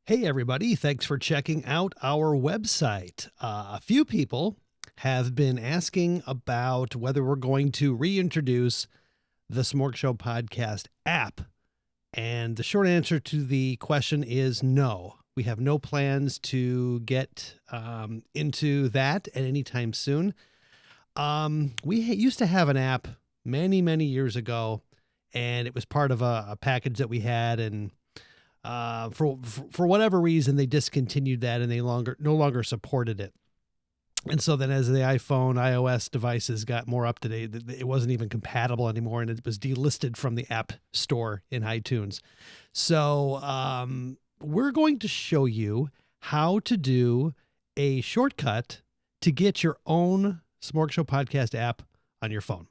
Hey, everybody. Thanks for checking out our website. A few people have been asking about whether we're going to reintroduce the SmorgShow Podcast App. And the short answer to the question is no. We have no plans to get into that at any time soon. We used to have an app many, many years ago, and it was part of a package that we had, and for whatever reason, they discontinued that and they no longer supported it. And so then as the iOS devices got more up to date, it wasn't even compatible anymore, and it was delisted from the App Store in iTunes. So we're going to show you how to do a shortcut to get your own SmorgShow Podcast app on your phone.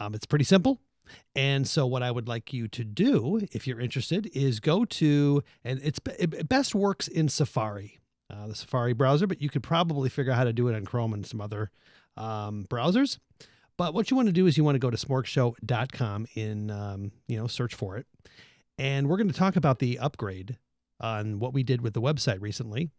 It's pretty simple. And so what I would like you to do, if you're interested, is go to, and it best works in Safari, the Safari browser, but you could probably figure out how to do it on Chrome and some other browsers. But what you want to do is you want to go to SmorgShow.com in, search for it. And we're going to talk about the upgrade on what we did with the website recently.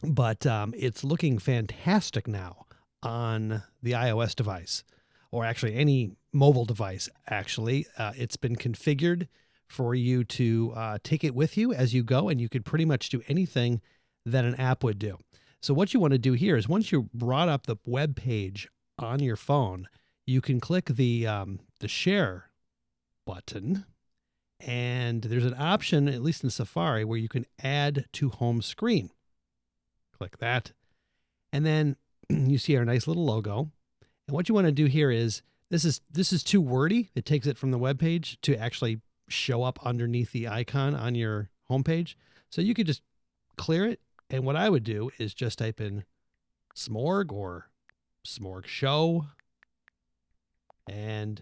But it's looking fantastic now on the iOS device, or actually any mobile device, actually. It's been configured for you to take it with you as you go, and you could pretty much do anything that an app would do. So what you want to do here is once you brought up the web page on your phone, you can click the share button, and there's an option, at least in Safari, where you can add to home screen. Click that, and then you see our nice little logo. And what you want to do here is, this is too wordy. It takes it from the web page to actually show up underneath the icon on your homepage. So you could just clear it. And what I would do is just type in Smorg or SmorgShow and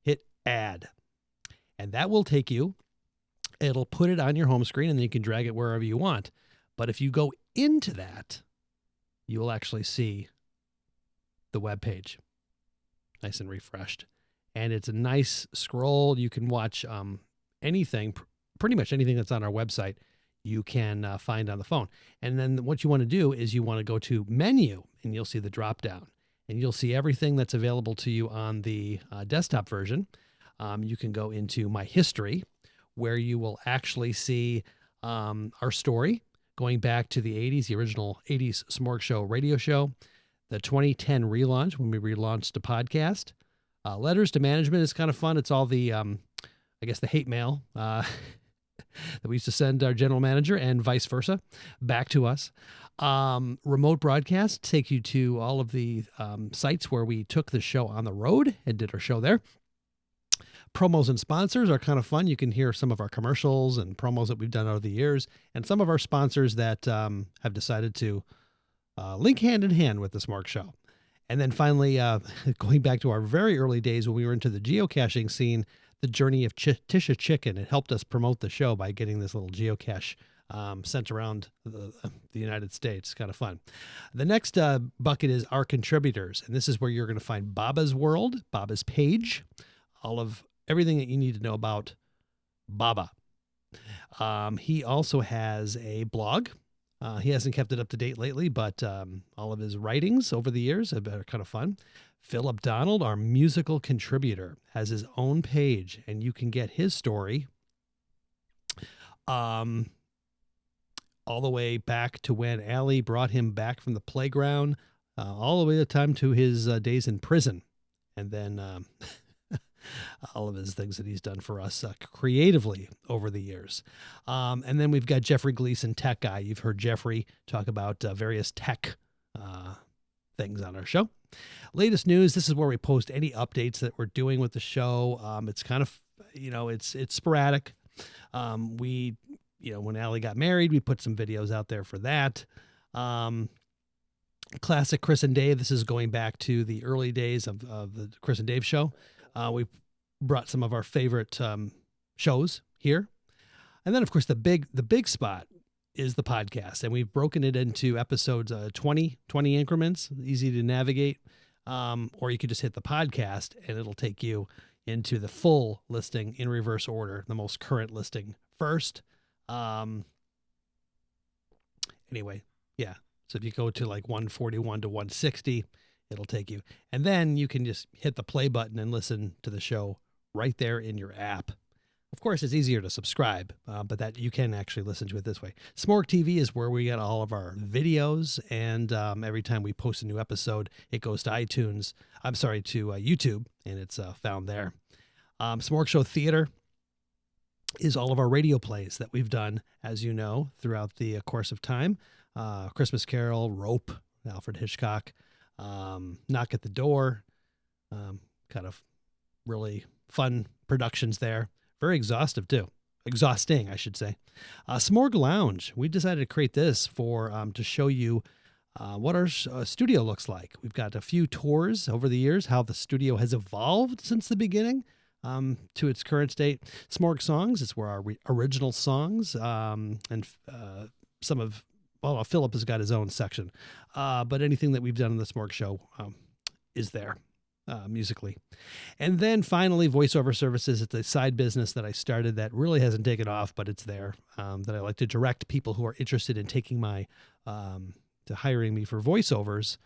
hit add. And that will take you, it'll put it on your home screen, and then you can drag it wherever you want. But if you go into that, you will actually see the web page nice and refreshed, and it's a nice scroll. You can watch anything, pretty much anything that's on our website, you can find on the phone. And then what you want to do is you want to go to menu, and you'll see the drop down, and you'll see everything that's available to you on the desktop version. You can go into my history, where you will actually see our story going back to the 80s, the original 80s Smorg Show radio show, the 2010 relaunch when we relaunched the podcast. Letters to management is kind of fun. It's all the, the hate mail that we used to send our general manager and vice versa back to us. Remote broadcast take you to all of the sites where we took the show on the road and did our show there. Promos and sponsors are kind of fun. You can hear some of our commercials and promos that we've done over the years, and some of our sponsors that have decided to link hand in hand with the Smorg Show. And then finally, going back to our very early days when we were into the geocaching scene, the journey of Tisha Chicken. It helped us promote the show by getting this little geocache sent around the United States. Kind of fun. The next bucket is our contributors, and this is where you're going to find Baba's World, Baba's Page, all of everything that you need to know about Baba. He also has a blog. He hasn't kept it up to date lately, but all of his writings over the years have been kind of fun. Philip Donald, our musical contributor, has his own page, and you can get his story all the way back to when Allie brought him back from the playground, all the way the time to his days in prison, and then all of his things that he's done for us creatively over the years. And then we've got Jeffrey Gleason, Tech Guy. You've heard Jeffrey talk about various tech things on our show. Latest news, this is where we post any updates that we're doing with the show. It's kind of, it's sporadic. When Allie got married, we put some videos out there for that. Classic Chris and Dave. This is going back to the early days of the Chris and Dave show. We brought some of our favorite shows here. And then, of course, the big spot is the podcast. And we've broken it into episodes 20 increments, easy to navigate. Or you could just hit the podcast and it'll take you, into the full listing in reverse order, the most current listing first. Anyway, yeah. So if you go to like 141 to 160, it'll take you. And then you can just hit the play button and listen to the show right there in your app. Of course, it's easier to subscribe, but that you can actually listen to it this way. Smorg TV is where we get all of our videos, and every time we post a new episode, it goes to YouTube, and it's found there. Smorg Show Theater is all of our radio plays that we've done, as you know, throughout the course of time. Christmas Carol, Rope, Alfred Hitchcock, Knock at the Door, kind of really fun productions there. Very exhausting, I should say. Smorg Lounge. We decided to create this to show you what our studio looks like. We've got a few tours over the years, how the studio has evolved since the beginning to its current state. Smorg Songs is where our original songs and some of, well, Philip has got his own section. But anything that we've done in the Smorg Show is there. Musically. And then finally, voiceover services. It's a side business that I started that really hasn't taken off, but it's there, that I like to direct people who are interested in taking to hiring me for voiceovers.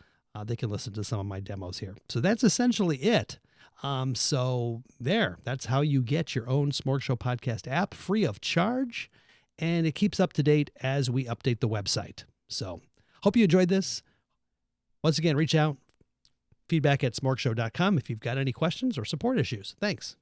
They can listen to some of my demos here. So that's essentially it. That's how you get your own Smorg Show podcast app free of charge. And it keeps up to date as we update the website. So hope you enjoyed this. Once again, reach out. Feedback at smorgshow.com if you've got any questions or support issues. Thanks.